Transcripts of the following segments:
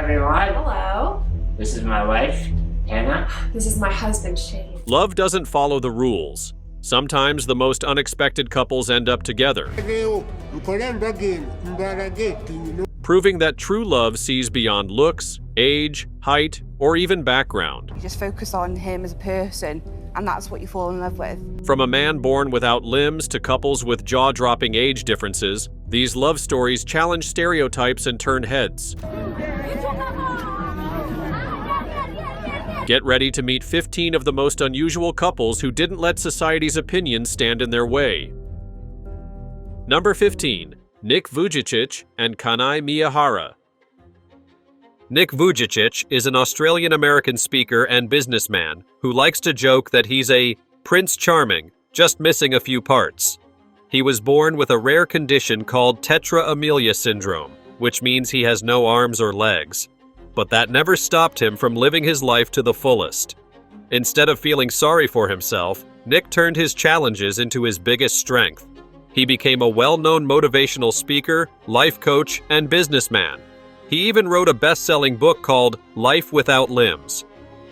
everyone. Hello. This is my wife, Hannah. This is my husband, Shane. Love doesn't follow the rules. Sometimes the most unexpected couples end up together, proving that true love sees beyond looks, age, height, or even background. You just focus on him as a person, and that's what you fall in love with. From a man born without limbs to couples with jaw-dropping age differences, these love stories challenge stereotypes and turn heads. Get ready to meet 15 of the most unusual couples who didn't let society's opinions stand in their way. Number 15. Nick Vujicic and Kanai Miyahara. Nick Vujicic is an Australian-American speaker and businessman who likes to joke that he's a Prince Charming, just missing a few parts. He was born with a rare condition called tetra amelia syndrome, which means he has no arms or legs. But that never stopped him from living his life to the fullest. Instead of feeling sorry for himself, Nick turned his challenges into his biggest strength. He became a well-known motivational speaker, life coach, and businessman. He even wrote a best-selling book called Life Without Limbs.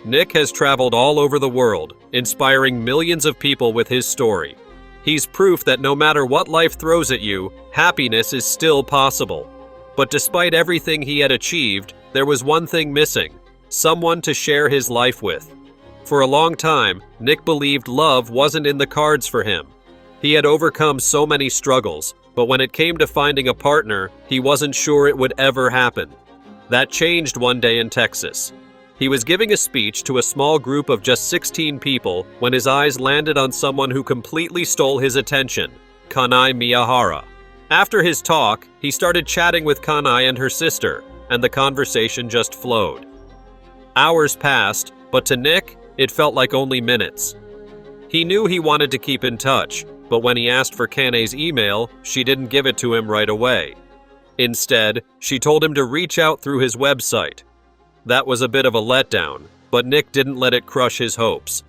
Nick has traveled all over the world, inspiring millions of people with his story. He's proof that no matter what life throws at you, happiness is still possible. But despite everything he had achieved, there was one thing missing: someone to share his life with. For a long time, Nick believed love wasn't in the cards for him. He had overcome so many struggles, but when it came to finding a partner, he wasn't sure it would ever happen. That changed one day in Texas. He was giving a speech to a small group of just 16 people when his eyes landed on someone who completely stole his attention: Kanai Miyahara. After his talk, he started chatting with Kanai and her sister, and the conversation just flowed. Hours passed, but to Nick, it felt like only minutes. He knew he wanted to keep in touch, but when he asked for Kanai's email, she didn't give it to him right away. Instead, she told him to reach out through his website. That was a bit of a letdown, but Nick didn't let it crush his hopes.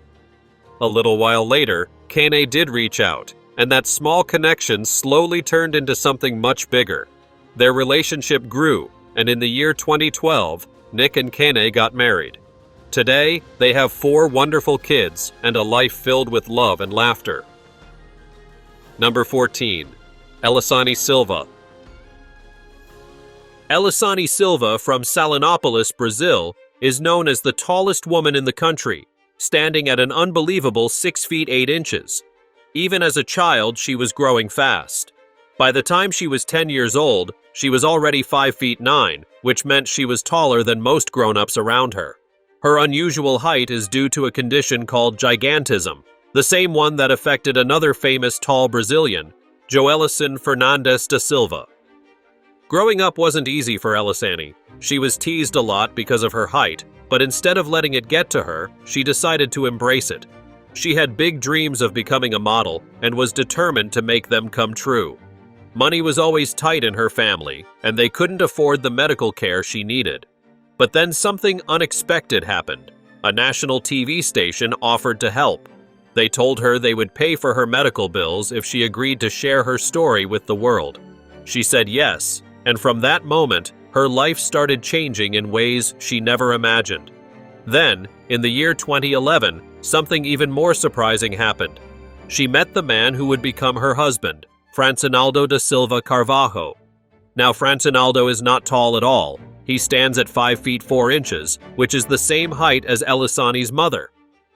A little while later, Kanai did reach out, and that small connection slowly turned into something much bigger. Their relationship grew, and in the year 2012, Nick and Kanai got married. Today, they have 4 wonderful kids and a life filled with love and laughter. Number 14. Elisani Silva. Elisani Silva from Salinopolis, Brazil, is known as the tallest woman in the country, standing at an unbelievable 6 feet 8 inches. Even as a child, she was growing fast. By the time she was 10 years old, she was already 5 feet 9, which meant she was taller than most grown-ups around her. Her unusual height is due to a condition called gigantism, the same one that affected another famous tall Brazilian, Joelison Fernandes da Silva. Growing up wasn't easy for Elisani. She was teased a lot because of her height, but instead of letting it get to her, she decided to embrace it. She had big dreams of becoming a model and was determined to make them come true. Money was always tight in her family, and they couldn't afford the medical care she needed. But then something unexpected happened. A national TV station offered to help. They told her they would pay for her medical bills if she agreed to share her story with the world. She said yes, and from that moment, her life started changing in ways she never imagined. Then, in the year 2011, something even more surprising happened. She met the man who would become her husband, Francinaldo da Silva Carvalho. Now, Francinaldo is not tall at all. He stands at 5 feet 4 inches, which is the same height as Elisani's mother.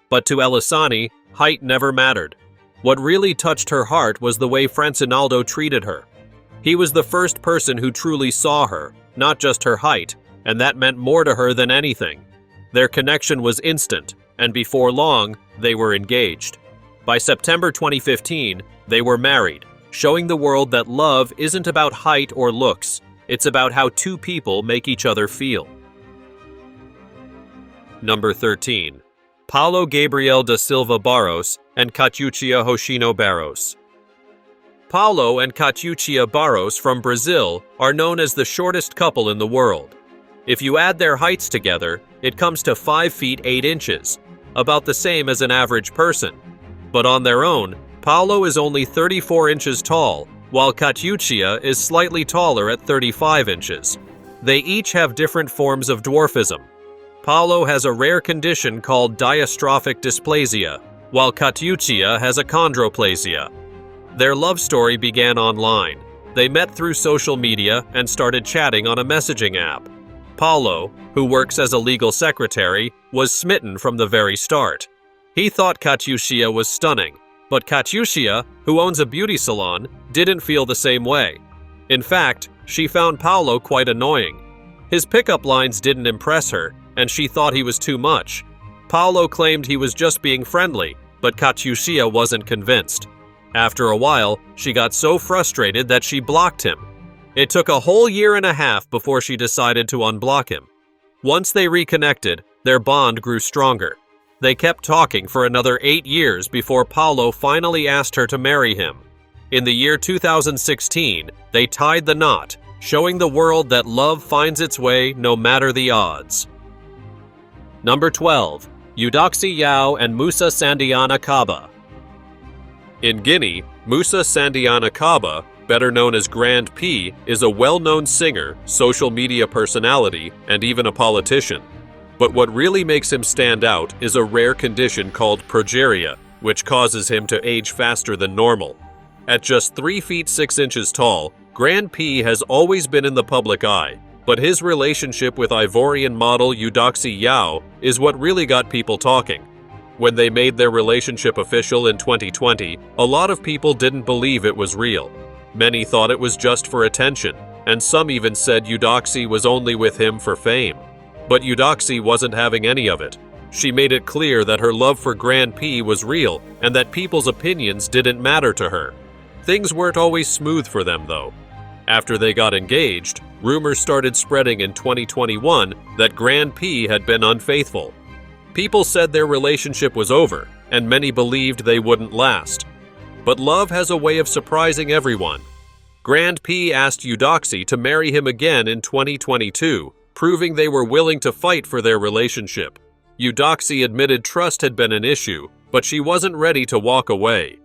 But to Elisani, height never mattered. What really touched her heart was the way Francinaldo treated her. He was the first person who truly saw her, not just her height, and that meant more to her than anything. Their connection was instant, and before long, they were engaged. By September 2015, they were married, showing the world that love isn't about height or looks. It's about how two people make each other feel. Number 13. Paulo Gabriel da Silva Barros and Catiucia Hoshino Barros. Paulo and Catiucia Barros from Brazil are known as the shortest couple in the world. If you add their heights together, it comes to 5 feet 8 inches, about the same as an average person. But on their own, Paulo is only 34 inches tall, while Catiucia is slightly taller at 35 inches. They each have different forms of dwarfism. Paolo has a rare condition called diastrophic dysplasia, while Katyucia has achondroplasia. Their love story began online. They met through social media and started chatting on a messaging app. Paolo, who works as a legal secretary, was smitten from the very start. He thought Katyucia was stunning, but Katyucia, who owns a beauty salon, didn't feel the same way. In fact, she found Paolo quite annoying. His pickup lines didn't impress her, and she thought he was too much. Paolo claimed he was just being friendly, but Katyucia wasn't convinced. After a while, she got so frustrated that she blocked him. It took a whole year and a half before she decided to unblock him. Once they reconnected, their bond grew stronger. They kept talking for another 8 years before Paolo finally asked her to marry him. In the year 2016, they tied the knot, showing the world that love finds its way no matter the odds. Number 12. Eudoxie Yao and Musa Sandiana Kaba. In Guinea, Musa Sandiana Kaba, better known as Grand P, is a well-known singer, social media personality, and even a politician. But what really makes him stand out is a rare condition called progeria, which causes him to age faster than normal. At just 3 feet 6 inches tall, Grand P has always been in the public eye, but his relationship with Ivorian model Eudoxie Yao is what really got people talking. When they made their relationship official in 2020, a lot of people didn't believe it was real. Many thought it was just for attention, and some even said Eudoxie was only with him for fame. But Eudoxie wasn't having any of it. She made it clear that her love for Grand P was real and that people's opinions didn't matter to her. Things weren't always smooth for them, though. After they got engaged, rumors started spreading in 2021 that Grand P had been unfaithful. People said their relationship was over, and many believed they wouldn't last. But love has a way of surprising everyone. Grand P asked Eudoxie to marry him again in 2022, proving they were willing to fight for their relationship. Eudoxie admitted trust had been an issue, but she wasn't ready to walk away.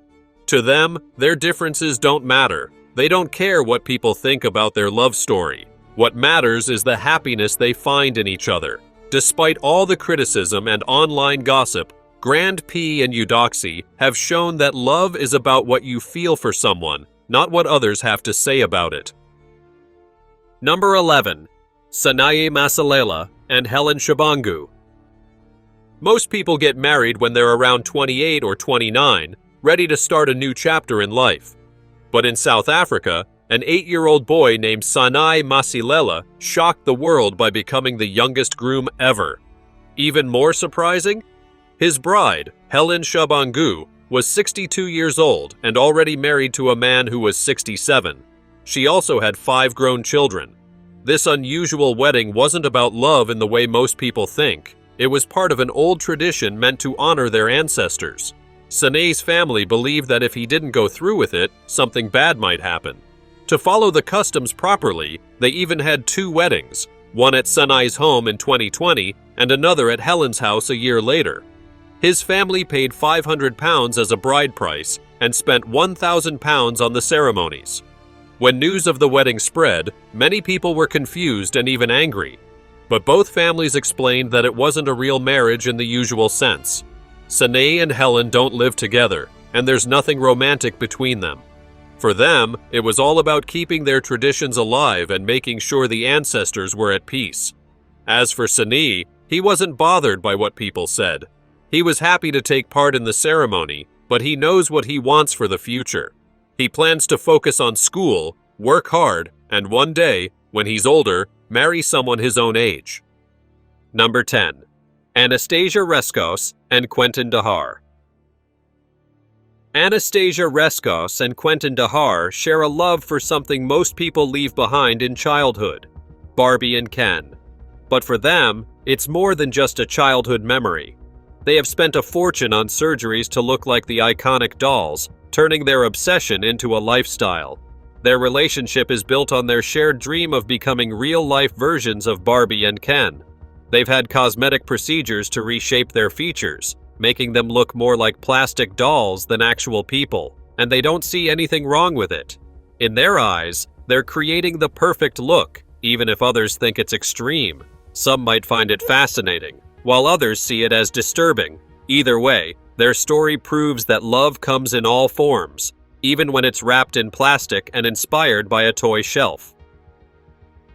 To them, their differences don't matter. They don't care what people think about their love story. What matters is the happiness they find in each other. Despite all the criticism and online gossip, Grand P and Eudoxie have shown that love is about what you feel for someone, not what others have to say about it. Number 11. Sanaye Masalela and Helen Shabangu. Most people get married when they're around 28 or 29, ready to start a new chapter in life. But in South Africa, an 8-year-old boy named Sanaye Masilela shocked the world by becoming the youngest groom ever. Even more surprising? His bride, Helen Shabangu, was 62 years old and already married to a man who was 67. She also had 5 grown children. This unusual wedding wasn't about love in the way most people think. It was part of an old tradition meant to honor their ancestors. Sanaye's family believed that if he didn't go through with it, something bad might happen. To follow the customs properly, they even had 2 weddings, one at Sanaye's home in 2020 and another at Helen's house a year later. His family paid £500 as a bride price and spent £1,000 on the ceremonies. When news of the wedding spread, many people were confused and even angry. But both families explained that it wasn't a real marriage in the usual sense. Sanaye and Helen don't live together, and there's nothing romantic between them. For them, it was all about keeping their traditions alive and making sure the ancestors were at peace. As for Sanaye, he wasn't bothered by what people said. He was happy to take part in the ceremony, but he knows what he wants for the future. He plans to focus on school, work hard, and one day, when he's older, marry someone his own age. Number 10. Anastasia Reskos and Quentin Dahar. Anastasia Reskos and Quentin Dahar share a love for something most people leave behind in childhood: Barbie and Ken. But for them, it's more than just a childhood memory. They have spent a fortune on surgeries to look like the iconic dolls, turning their obsession into a lifestyle. Their relationship is built on their shared dream of becoming real-life versions of Barbie and Ken. They've had cosmetic procedures to reshape their features, making them look more like plastic dolls than actual people, and they don't see anything wrong with it. In their eyes, they're creating the perfect look, even if others think it's extreme. Some might find it fascinating, while others see it as disturbing. Either way, their story proves that love comes in all forms, even when it's wrapped in plastic and inspired by a toy shelf.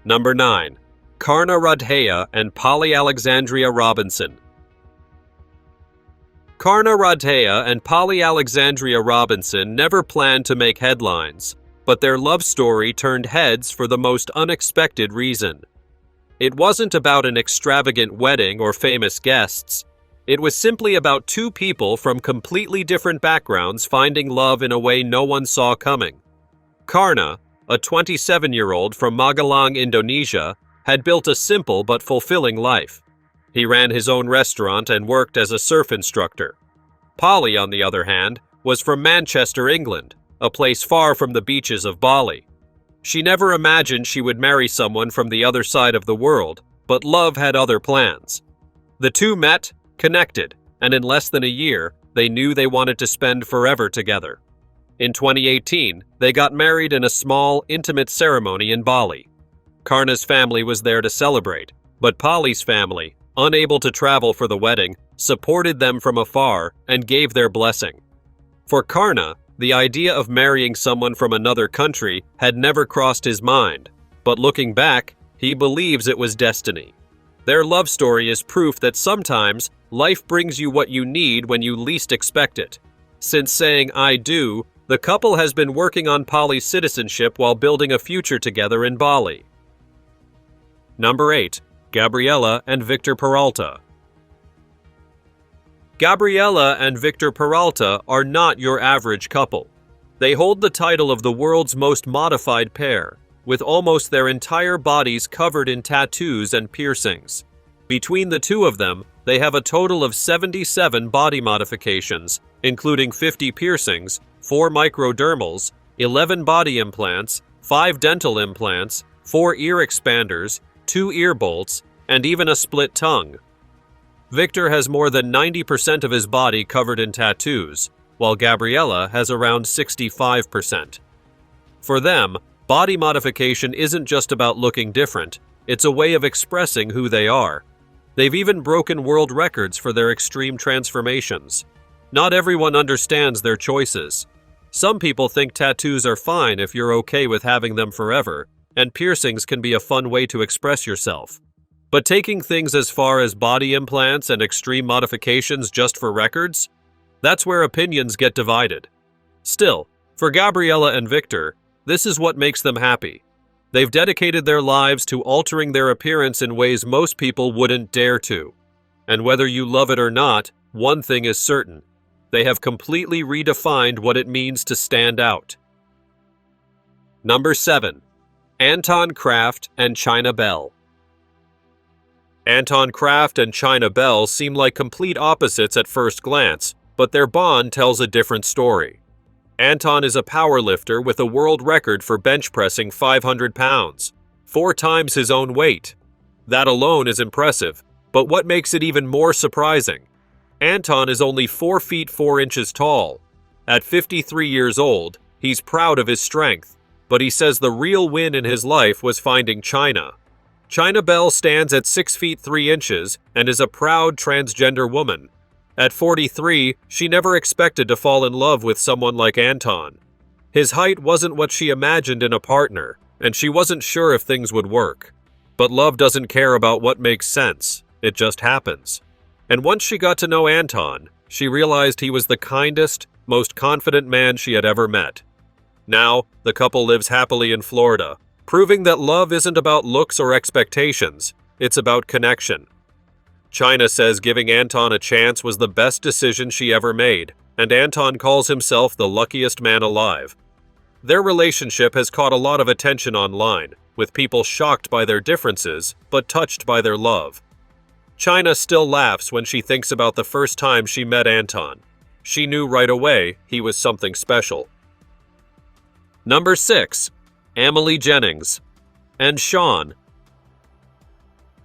Number 9. Karna Radheya and Polly Alexandria Robinson. Karna Radheya and Polly Alexandria Robinson never planned to make headlines, but their love story turned heads for the most unexpected reason. It wasn't about an extravagant wedding or famous guests. It was simply about two people from completely different backgrounds finding love in a way no one saw coming. Karna, a 27-year-old from Magelang, Indonesia, had built a simple but fulfilling life. He ran his own restaurant and worked as a surf instructor. Polly, on the other hand, was from Manchester, England, a place far from the beaches of Bali. She never imagined she would marry someone from the other side of the world, but love had other plans. The two met, connected, and in less than a year, they knew they wanted to spend forever together. In 2018, they got married in a small, intimate ceremony in Bali. Karna's family was there to celebrate, but Polly's family, unable to travel for the wedding, supported them from afar and gave their blessing. For Karna, the idea of marrying someone from another country had never crossed his mind, but looking back, he believes it was destiny. Their love story is proof that sometimes life brings you what you need when you least expect it. Since saying "I do," the couple has been working on Polly's citizenship while building a future together in Bali. Number 8. Gabriela and Victor Peralta. Gabriela and Victor Peralta are not your average couple. They hold the title of the world's most modified pair, with almost their entire bodies covered in tattoos and piercings. Between the two of them, they have a total of 77 body modifications, including 50 piercings, 4 microdermals, 11 body implants, 5 dental implants, 4 ear expanders, 2 ear bolts, and even a split tongue. Victor has more than 90% of his body covered in tattoos, while Gabriela has around 65%. For them, body modification isn't just about looking different, it's a way of expressing who they are. They've even broken world records for their extreme transformations. Not everyone understands their choices. Some people think tattoos are fine if you're okay with having them forever, and piercings can be a fun way to express yourself. But taking things as far as body implants and extreme modifications just for records? That's where opinions get divided. Still, for Gabriela and Victor, this is what makes them happy. They've dedicated their lives to altering their appearance in ways most people wouldn't dare to. And whether you love it or not, one thing is certain. They have completely redefined what it means to stand out. Number 7. Anton Kraft and China Bell. Anton Kraft and China Bell seem like complete opposites at first glance, but their bond tells a different story. Anton is a powerlifter with a world record for bench pressing 500 pounds, 4 times his own weight. That alone is impressive, but what makes it even more surprising? Anton is only 4 feet 4 inches tall. At 53 years old, he's proud of his strength, but he says the real win in his life was finding China. China Bell stands at 6 feet 3 inches and is a proud transgender woman. At 43, she never expected to fall in love with someone like Anton. His height wasn't what she imagined in a partner, and she wasn't sure if things would work. But love doesn't care about what makes sense, it just happens. And once she got to know Anton, she realized he was the kindest, most confident man she had ever met. Now, the couple lives happily in Florida, proving that love isn't about looks or expectations, it's about connection. China says giving Anton a chance was the best decision she ever made, and Anton calls himself the luckiest man alive. Their relationship has caught a lot of attention online, with people shocked by their differences, but touched by their love. China still laughs when she thinks about the first time she met Anton. She knew right away he was something special. Number 6. Emily Jennings and Sean.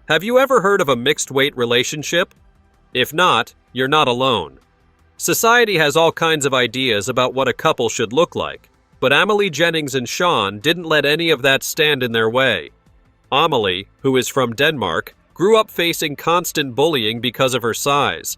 Have you ever heard of a mixed-weight relationship? If not, you're not alone. Society has all kinds of ideas about what a couple should look like, but Emily Jennings and Sean didn't let any of that stand in their way. Amelie, who is from Denmark, grew up facing constant bullying because of her size.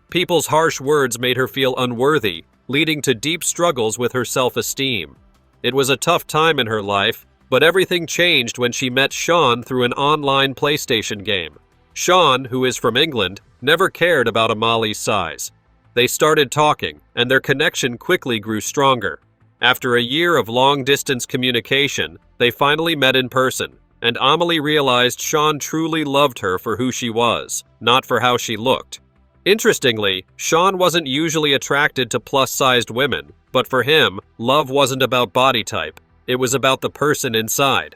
People's harsh words made her feel unworthy, leading to deep struggles with her self-esteem. It was a tough time in her life, but everything changed when she met Sean through an online PlayStation game. Sean, who is from England, never cared about Amalie's size. They started talking, and their connection quickly grew stronger. After a year of long-distance communication, they finally met in person, and Amelie realized Sean truly loved her for who she was, not for how she looked. Interestingly, Sean wasn't usually attracted to plus-sized women, but for him, love wasn't about body type, it was about the person inside.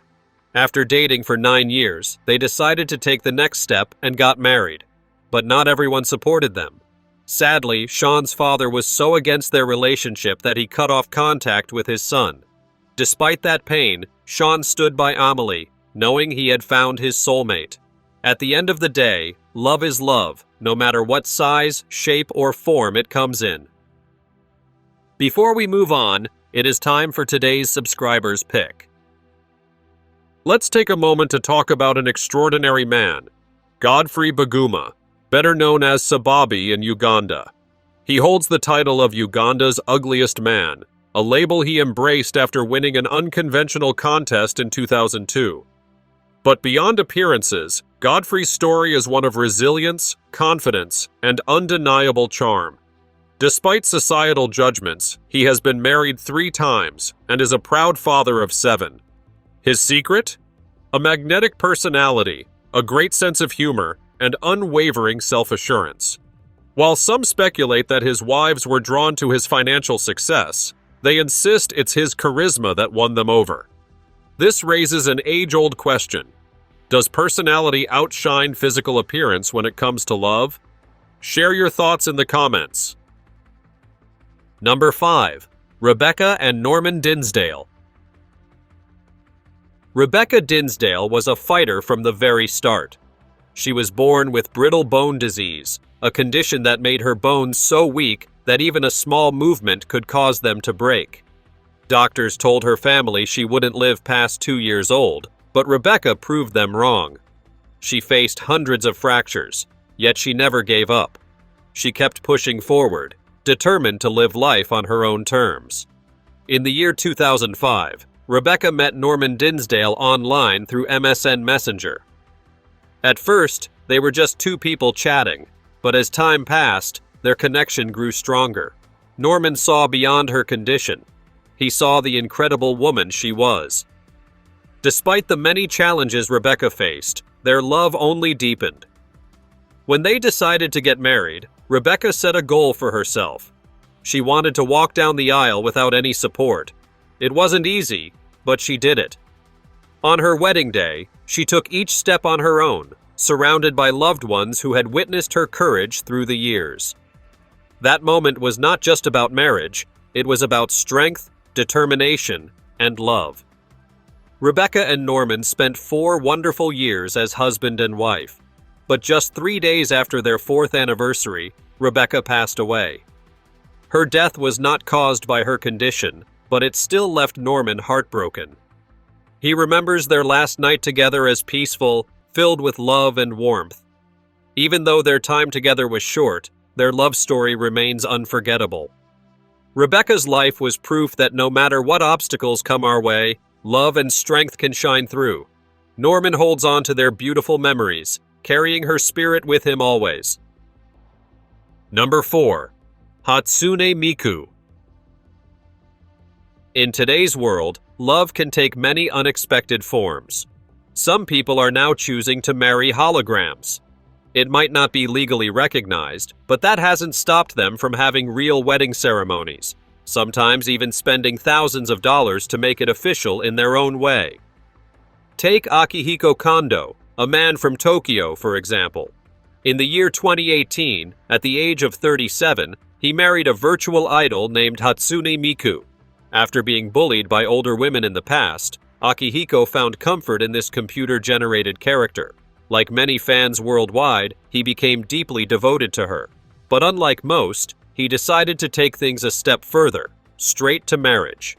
After dating for 9 years, they decided to take the next step and got married. But not everyone supported them. Sadly, Sean's father was so against their relationship that he cut off contact with his son. Despite that pain, Sean stood by Amelie, knowing he had found his soulmate. At the end of the day, love is love, no matter what size, shape, or form it comes in. Before we move on, it is time for today's subscriber's pick. Let's take a moment to talk about an extraordinary man, Godfrey Baguma, better known as Sababi in Uganda. He holds the title of Uganda's ugliest man, a label he embraced after winning an unconventional contest in 2002. But beyond appearances, Godfrey's story is one of resilience, confidence, and undeniable charm. Despite societal judgments, he has been married 3 times and is a proud father of 7. His secret? A magnetic personality, a great sense of humor, and unwavering self-assurance. While some speculate that his wives were drawn to his financial success, they insist it's his charisma that won them over. This raises an age-old question. Does personality outshine physical appearance when it comes to love? Share your thoughts in the comments. Number 5. Rebecca and Norman Dinsdale. Rebecca Dinsdale was a fighter from the very start. She was born with brittle bone disease, a condition that made her bones so weak that even a small movement could cause them to break. Doctors told her family she wouldn't live past 2 years old, but Rebecca proved them wrong. She faced hundreds of fractures, yet she never gave up. She kept pushing forward, determined to live life on her own terms. In the year 2005, Rebecca met Norman Dinsdale online through MSN Messenger. At first, they were just 2 people chatting, but as time passed, their connection grew stronger. Norman saw beyond her condition. He saw the incredible woman she was. Despite the many challenges Rebecca faced, their love only deepened. When they decided to get married, Rebecca set a goal for herself. She wanted to walk down the aisle without any support. It wasn't easy, but she did it. On her wedding day, she took each step on her own, surrounded by loved ones who had witnessed her courage through the years. That moment was not just about marriage, it was about strength, determination, and love. Rebecca and Norman spent 4 wonderful years as husband and wife. But just 3 days after their 4th anniversary, Rebecca passed away. Her death was not caused by her condition, but it still left Norman heartbroken. He remembers their last night together as peaceful, filled with love and warmth. Even though their time together was short, their love story remains unforgettable. Rebecca's life was proof that no matter what obstacles come our way, love and strength can shine through. Norman holds on to their beautiful memories, carrying her spirit with him always. Number 4. Hatsune Miku. In today's world, love can take many unexpected forms. Some people are now choosing to marry holograms. It might not be legally recognized, but that hasn't stopped them from having real wedding ceremonies, sometimes even spending thousands of dollars to make it official in their own way. Take Akihiko Kondo, a man from Tokyo, for example. In the year 2018, at the age of 37, he married a virtual idol named Hatsune Miku. After being bullied by older women in the past, Akihiko found comfort in this computer-generated character. Like many fans worldwide, he became deeply devoted to her. But unlike most, he decided to take things a step further, straight to marriage.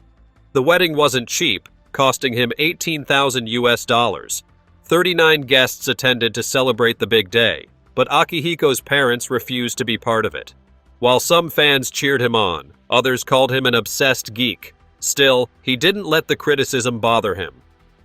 The wedding wasn't cheap, costing him $18,000 US. 39 guests attended to celebrate the big day, but Akihiko's parents refused to be part of it. While some fans cheered him on, others called him an obsessed geek. Still, he didn't let the criticism bother him.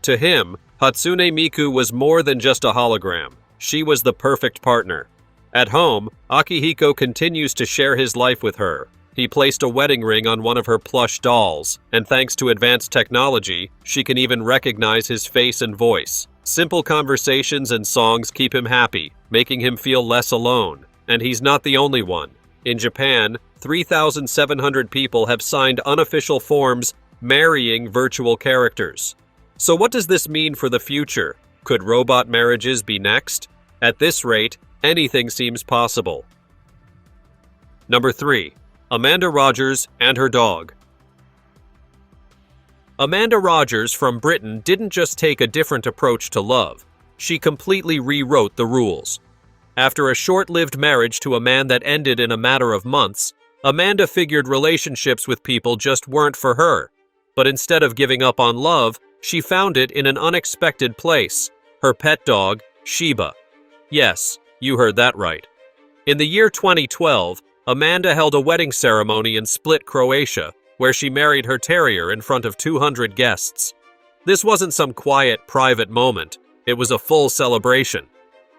To him, Hatsune Miku was more than just a hologram. She was the perfect partner. At home, Akihiko continues to share his life with her. He placed a wedding ring on one of her plush dolls, and thanks to advanced technology, she can even recognize his face and voice. Simple conversations and songs keep him happy, making him feel less alone. And he's not the only one. In Japan, 3,700 people have signed unofficial forms marrying virtual characters. So what does this mean for the future? Could robot marriages be next? At this rate, anything seems possible. Number 3. Amanda Rogers and her dog. Amanda Rogers from Britain didn't just take a different approach to love. She completely rewrote the rules. After a short-lived marriage to a man that ended in a matter of months, Amanda figured relationships with people just weren't for her. But instead of giving up on love, she found it in an unexpected place: her pet dog, Sheba. Yes, you heard that right. In the year 2012, Amanda held a wedding ceremony in Split, Croatia, where she married her terrier in front of 200 guests. This wasn't some quiet, private moment. It was a full celebration.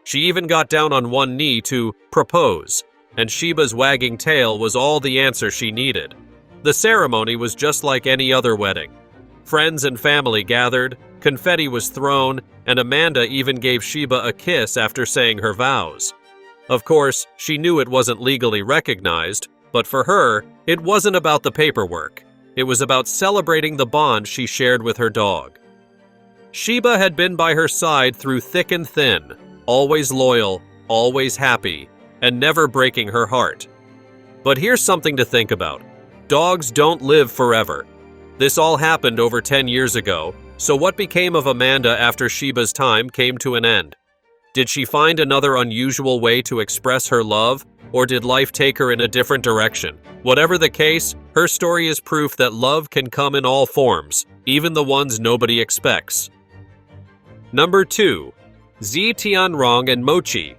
She even got down on one knee to propose, and Sheba's wagging tail was all the answer she needed. The ceremony was just like any other wedding. Friends and family gathered, confetti was thrown, and Amanda even gave Sheba a kiss after saying her vows. Of course, she knew it wasn't legally recognized, but for her, it wasn't about the paperwork. It was about celebrating the bond she shared with her dog. Sheba had been by her side through thick and thin, always loyal, always happy, and never breaking her heart. But here's something to think about. Dogs don't live forever. This all happened over 10 years ago, so what became of Amanda after Sheba's time came to an end? Did she find another unusual way to express her love, or did life take her in a different direction? Whatever the case, her story is proof that love can come in all forms, even the ones nobody expects. Number 2. Zi Tianrong and Mochi.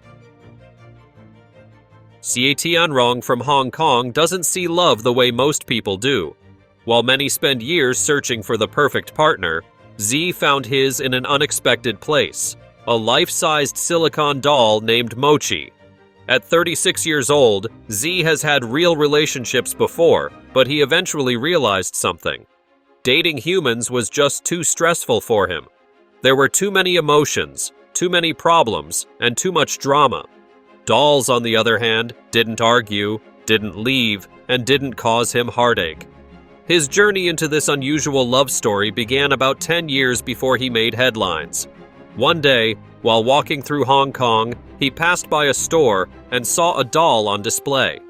Zi Tianrong from Hong Kong doesn't see love the way most people do. While many spend years searching for the perfect partner, Zi found his in an unexpected place: a life-sized silicone doll named Mochi. At 36 years old, Zi has had real relationships before, but he eventually realized something. Dating humans was just too stressful for him. There were too many emotions, too many problems, and too much drama. Dolls, on the other hand, didn't argue, didn't leave, and didn't cause him heartache. His journey into this unusual love story began about 10 years before he made headlines. One day, while walking through Hong Kong, he passed by a store and saw a doll on display.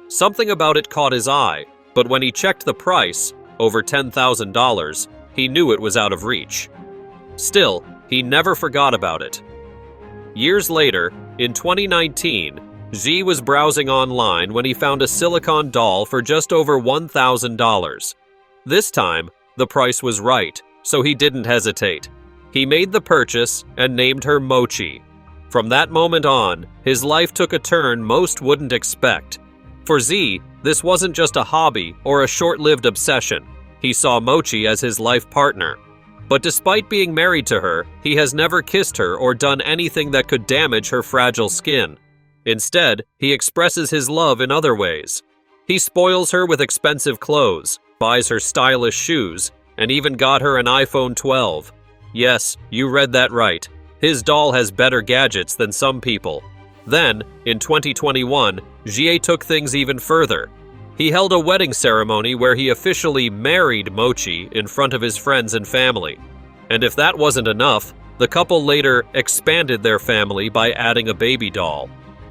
Something about it caught his eye, but when he checked the price, over $10,000, he knew it was out of reach. Still, he never forgot about it. Years later, in 2019, Zi was browsing online when he found a silicone doll for just over $1,000. This time, the price was right, so he didn't hesitate. He made the purchase and named her Mochi. From that moment on, his life took a turn most wouldn't expect. For Zi, this wasn't just a hobby or a short-lived obsession. He saw Mochi as his life partner. But despite being married to her, he has never kissed her or done anything that could damage her fragile skin. Instead, he expresses his love in other ways. He spoils her with expensive clothes, buys her stylish shoes, and even got her an iPhone 12. Yes, you read that right. His doll has better gadgets than some people. Then, in 2021, Jie took things even further. He held a wedding ceremony where he officially married Mochi in front of his friends and family. And if that wasn't enough, the couple later expanded their family by adding a baby doll.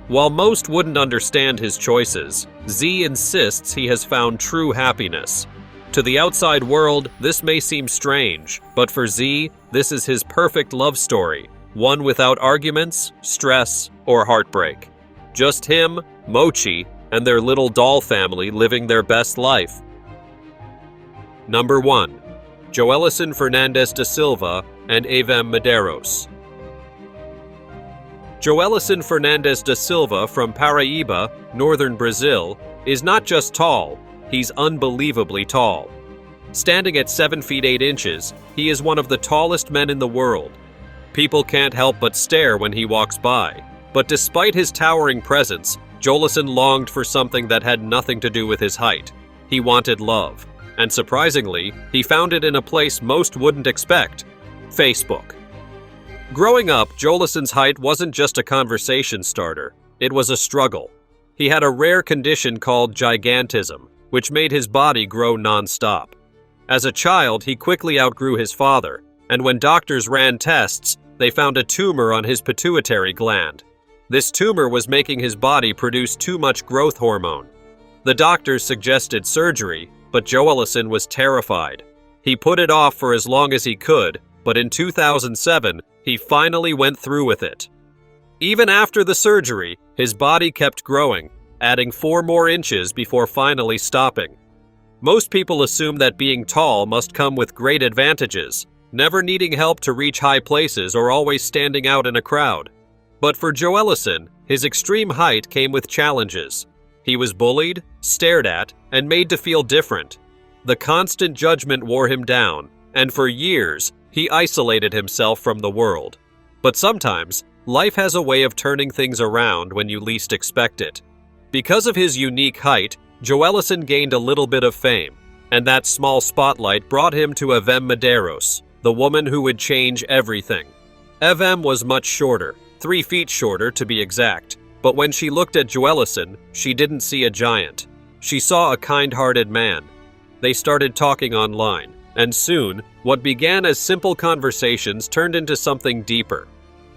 While most wouldn't understand his choices, Zi insists he has found true happiness. To the outside world, this may seem strange, but for Zi, this is his perfect love story, one without arguments, stress, or heartbreak. Just him, Mochi, and their little doll family living their best life. Number 1. Joelison Fernandez da Silva and Avem Medeiros. Joelison Fernandes da Silva from Paraíba, northern Brazil, is not just tall, he's unbelievably tall. Standing at 7 feet 8 inches, he is one of the tallest men in the world. People can't help but stare when he walks by. But despite his towering presence, Joelison longed for something that had nothing to do with his height. He wanted love. And surprisingly, he found it in a place most wouldn't expect: Facebook. Growing up, Joelison's height wasn't just a conversation starter. It was a struggle. He had a rare condition called gigantism, which made his body grow non-stop. As a child, he quickly outgrew his father, and when doctors ran tests, they found a tumor on his pituitary gland. This tumor was making his body produce too much growth hormone. The doctors suggested surgery, but Joelison was terrified. He put it off for as long as he could, but in 2007, he finally went through with it. Even after the surgery, his body kept growing, adding 4 more inches before finally stopping. Most people assume that being tall must come with great advantages, never needing help to reach high places or always standing out in a crowd. But for Joelison, his extreme height came with challenges. He was bullied, stared at, and made to feel different. The constant judgment wore him down, and for years, he isolated himself from the world. But sometimes, life has a way of turning things around when you least expect it. Because of his unique height, Joelison gained a little bit of fame, and that small spotlight brought him to Evem Medeiros, the woman who would change everything. Evem was much shorter, 3 feet shorter to be exact, but when she looked at Joelison, she didn't see a giant. She saw a kind-hearted man. They started talking online, and soon, what began as simple conversations turned into something deeper.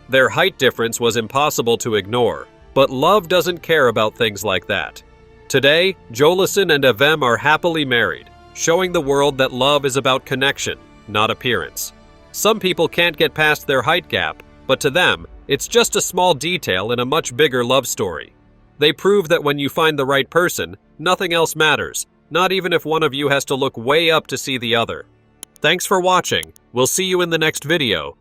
Their height difference was impossible to ignore, but love doesn't care about things like that. Today, Joelison and Evem are happily married, showing the world that love is about connection, not appearance. Some people can't get past their height gap, but to them, it's just a small detail in a much bigger love story. They prove that when you find the right person, nothing else matters, not even if one of you has to look way up to see the other. Thanks for watching. We'll see you in the next video.